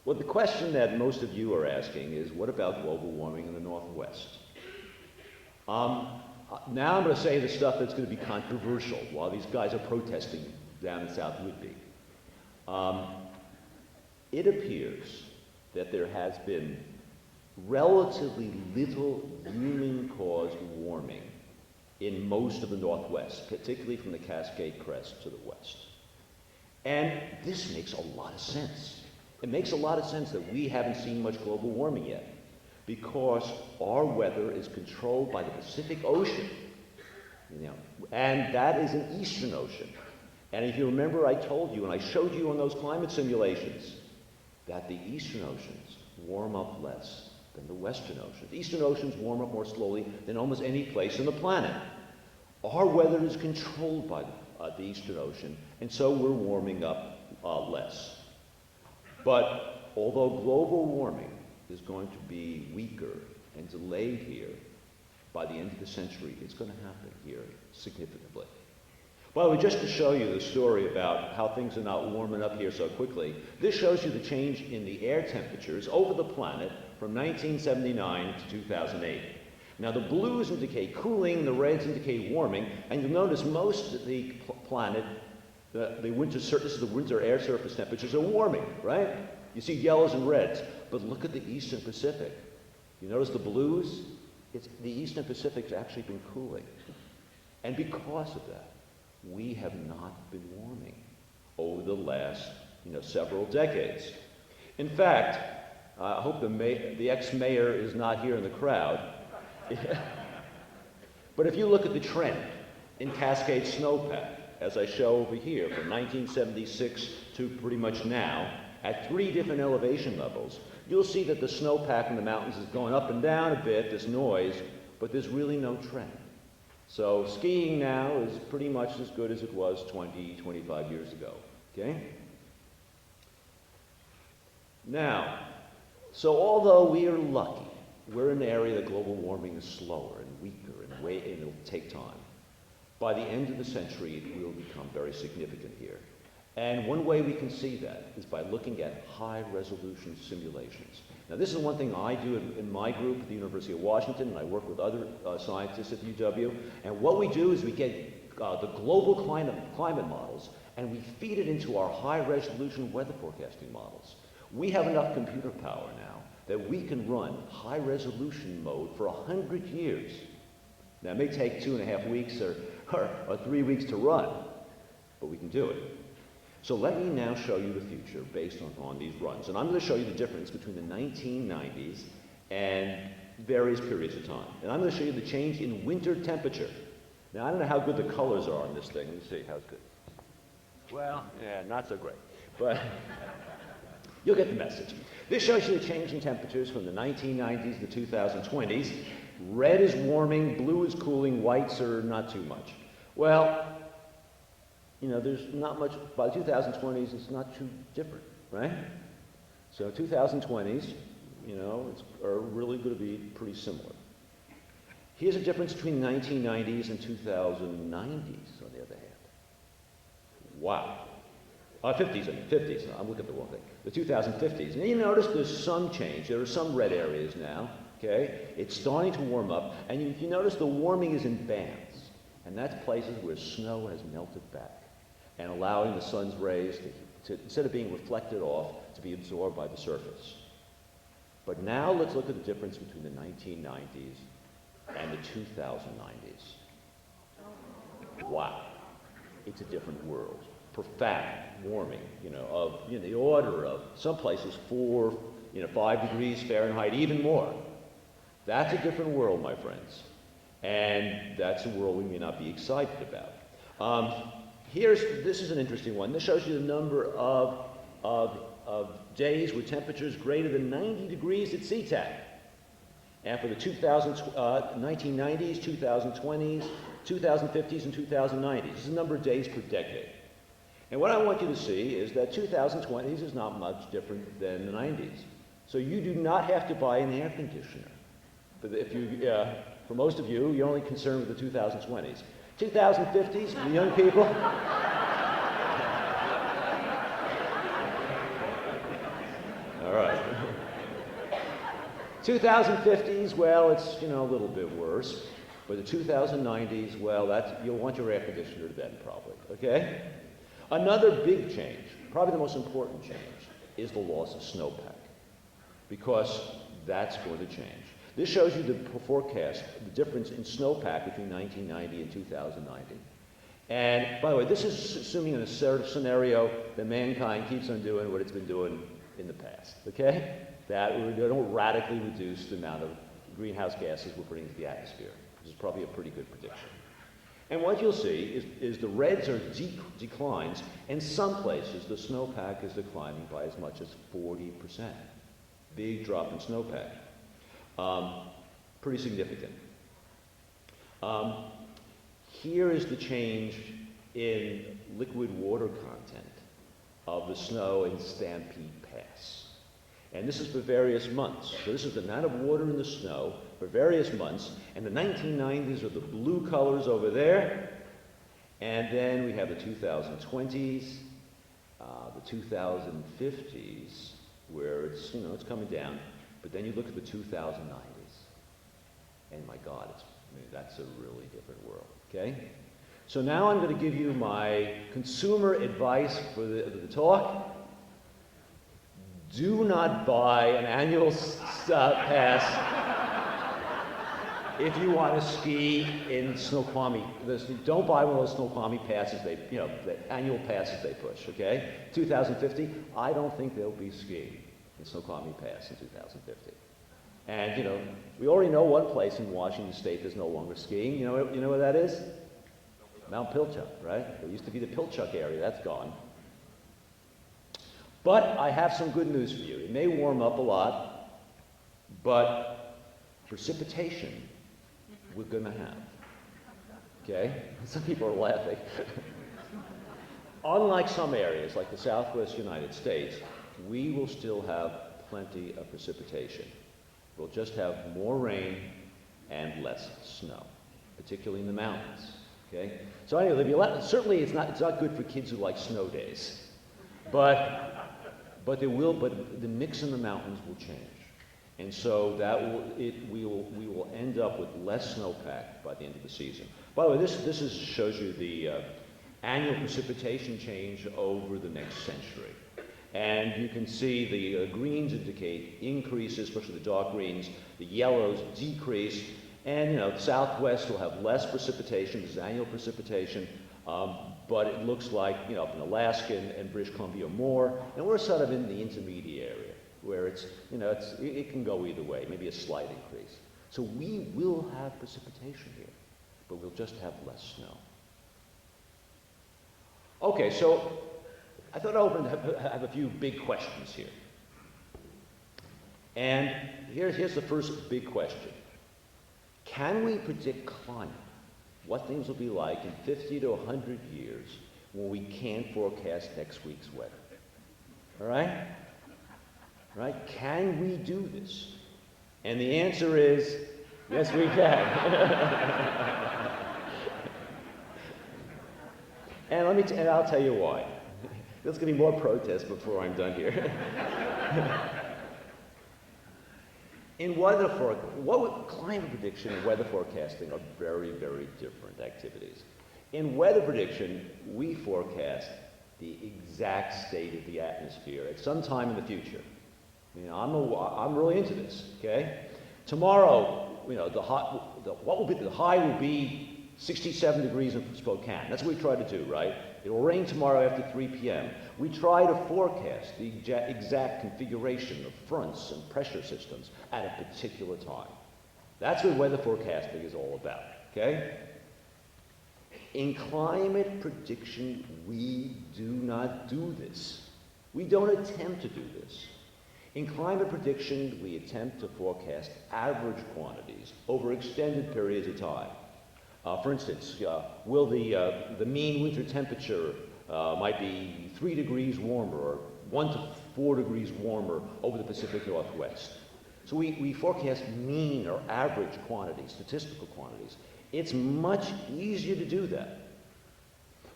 Well, the question that most of you are asking is, what about global warming in the Northwest? Now I'm going to say the stuff that's going to be controversial while these guys are protesting down in South Whitby. It appears that there has been relatively little human-caused warming in most of the Northwest, particularly from the Cascade Crest to the west. And this makes a lot of sense. It makes a lot of sense that we haven't seen much global warming yet, because our weather is controlled by the Pacific Ocean, and that is an eastern ocean. And if you remember, I told you, and I showed you on those climate simulations, that the eastern oceans warm up less than the western oceans. The eastern oceans warm up more slowly than almost any place on the planet. Our weather is controlled by the eastern ocean, and so we're warming up less. But although global warming is going to be weaker and delayed here, by the end of the century, it's going to happen here significantly. By the way, just to show you the story about how things are not warming up here so quickly, this shows you the change in the air temperatures over the planet from 1979 to 2008. Now the blues indicate cooling, the reds indicate warming, and you'll notice most of the planet, the winter air surface temperatures are warming, right? You see yellows and reds, but look at the eastern Pacific. You notice the blues? The eastern Pacific's actually been cooling. And because of that, we have not been warming over the last several decades. In fact, I hope the ex-mayor is not here in the crowd. But if you look at the trend in Cascade snowpack, as I show over here, from 1976 to pretty much now, at 3 different elevation levels, you'll see that the snowpack in the mountains is going up and down a bit, this noise, but there's really no trend. So skiing now is pretty much as good as it was 20, 25 years ago, okay? Now, so although we are lucky, we're in an area that global warming is slower and weaker and it'll take time. By the end of the century, it will become very significant here. And one way we can see that is by looking at high-resolution simulations. Now, this is one thing I do in my group at the University of Washington, and I work with other scientists at the UW. And what we do is we get the global climate models, and we feed it into our high-resolution weather forecasting models. We have enough computer power now that we can run high-resolution mode for 100 years. Now, it may take 2.5 weeks or 3 weeks to run, but we can do it. So let me now show you the future based on these runs. And I'm going to show you the difference between the 1990s and various periods of time. And I'm going to show you the change in winter temperature. Now, I don't know how good the colors are on this thing. Let me see, how's good? Well, yeah, not so great. But you'll get the message. This shows you the change in temperatures from the 1990s to the 2020s. Red is warming, blue is cooling, whites are not too much. Well, there's not much, by the 2020s, it's not too different, right? So 2020s, are really going to be pretty similar. Here's a difference between the 1990s and 2090s, on the other hand. Wow. 50s, I'm looking at the wrong thing. The 2050s. Now you notice there's some change. There are some red areas now, okay? It's starting to warm up, and if you notice the warming is in bands, and that's places where snow has melted back and allowing the sun's rays to instead of being reflected off, to be absorbed by the surface. But now let's look at the difference between the 1990s and the 2090s. Wow, it's a different world. Profound warming, of the order of some places 5 degrees Fahrenheit, even more. That's a different world, my friends, and that's a world we may not be excited about. This is an interesting one. This shows you the number of days with temperatures greater than 90 degrees at SeaTac. And for the 1990s, 2020s, 2050s, and 2090s. This is the number of days per decade. And what I want you to see is that 2020s is not much different than the 90s. So you do not have to buy an air conditioner. But for most of you, you're only concerned with the 2020s. 2050s, for the young people. All 2050s, well, it's, you know, a little bit worse. But the 2090s, well, you'll want your air conditioner then, probably, okay? Another big change, probably the most important change, is the loss of snowpack, because that's going to change. This shows you the forecast, the difference in snowpack between 1990 and 2090. And by the way, this is assuming in a scenario that mankind keeps on doing what it's been doing in the past, okay? That we don't radically reduce the amount of greenhouse gases we're putting into the atmosphere. This is probably a pretty good prediction. And what you'll see is the reds are declines. In some places, the snowpack is declining by as much as 40%. Big drop in snowpack. Pretty significant. Here is the change in liquid water content of the snow in Stampede Pass. And this is for various months. So this is the amount of water in the snow for various months. And the 1990s are the blue colors over there. And then we have the 2020s, the 2050s, where it's, you know, it's coming down. But then you look at the 2090s. And my God, that's a really different world, okay? So now I'm going to give you my consumer advice for the talk. Do not buy an annual pass if you want to ski in Snoqualmie. Don't buy one of those Snoqualmie passes, the annual passes they push, okay? 2050, I don't think they'll be skiing in Snoqualmie Pass in 2050. And, you know, we already know one place in Washington State that's no longer skiing. You know where that is? Mount Pilchuck, right? There used to be the Pilchuck area. That's gone. But I have some good news for you. It may warm up a lot, but precipitation we're going to have. Okay? Some people are laughing. Unlike some areas, like the southwest United States, we will still have plenty of precipitation. We'll just have more rain and less snow, particularly in the mountains. Okay? So anyway, certainly it's not good for kids who like snow days, but the mix in the mountains will change, and so we will end up with less snowpack by the end of the season. By the way, this shows you the annual precipitation change over the next century. And you can see the greens indicate increases, especially the dark greens. The yellows decrease. And, you know, the southwest will have less precipitation. This is annual precipitation. But it looks like, you know, up in Alaska and British Columbia more. And we're sort of in the intermediate area where it's, you know, it can go either way, maybe a slight increase. So we will have precipitation here, but we'll just have less snow. Okay, so I thought I have a few big questions here. And here's the first big question. Can we predict climate? What things will be like in 50 to 100 years when we can't forecast next week's weather? All right? Right? Can we do this? And the answer is, yes, we can. And I'll tell you why. There's going to be more protests before I'm done here. Climate prediction and weather forecasting are very, very different activities. In weather prediction, we forecast the exact state of the atmosphere at some time in the future. I mean, I'm really into this. Okay, tomorrow, you know, the high will be 67 degrees in Spokane. That's what we try to do, right? It will rain tomorrow after 3 p.m. We try to forecast the exact configuration of fronts and pressure systems at a particular time. That's what weather forecasting is all about, okay? In climate prediction, we do not do this. We don't attempt to do this. In climate prediction, we attempt to forecast average quantities over extended periods of time. For instance, will the mean winter temperature might be 3 degrees warmer or 1 to 4 degrees warmer over the Pacific Northwest. So we forecast mean or average quantities, statistical quantities. It's much easier to do that.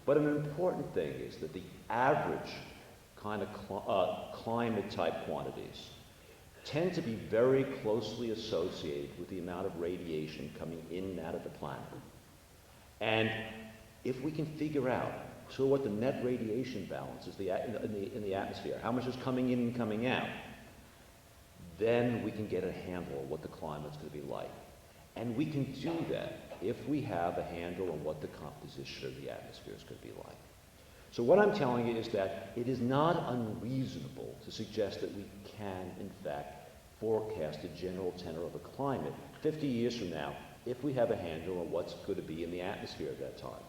But an important thing is that the average kind of climate type quantities tend to be very closely associated with the amount of radiation coming in and out of the planet. And if we can figure out what the net radiation balance is in the atmosphere, how much is coming in and coming out, then we can get a handle on what the climate's going to be like. And we can do that if we have a handle on what the composition of the atmosphere is going to be like. So what I'm telling you is that it is not unreasonable to suggest that we can, in fact, forecast a general tenor of a climate 50 years from now if we have a handle on what's going to be in the atmosphere at that time.